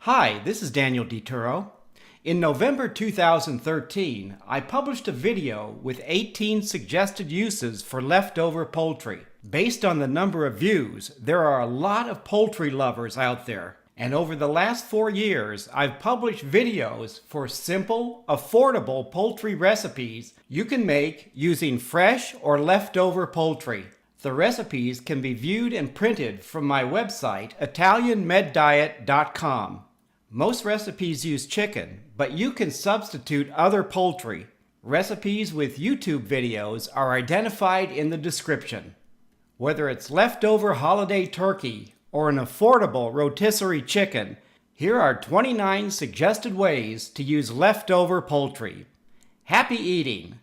Hi, this is Daniel DiTuro. In November 2013, I published a video with 18 suggested uses for leftover poultry. Based on the number of views, there are a lot of poultry lovers out there. And over the last 4 years, I've published videos for simple, affordable poultry recipes you can make using fresh or leftover poultry. The recipes can be viewed and printed from my website, ItalianMedDiet.com. Most recipes use chicken, but you can substitute other poultry. Recipes with YouTube videos are identified in the description. Whether it's leftover holiday turkey or an affordable rotisserie chicken, here are 29 suggested ways to use leftover poultry. Happy eating!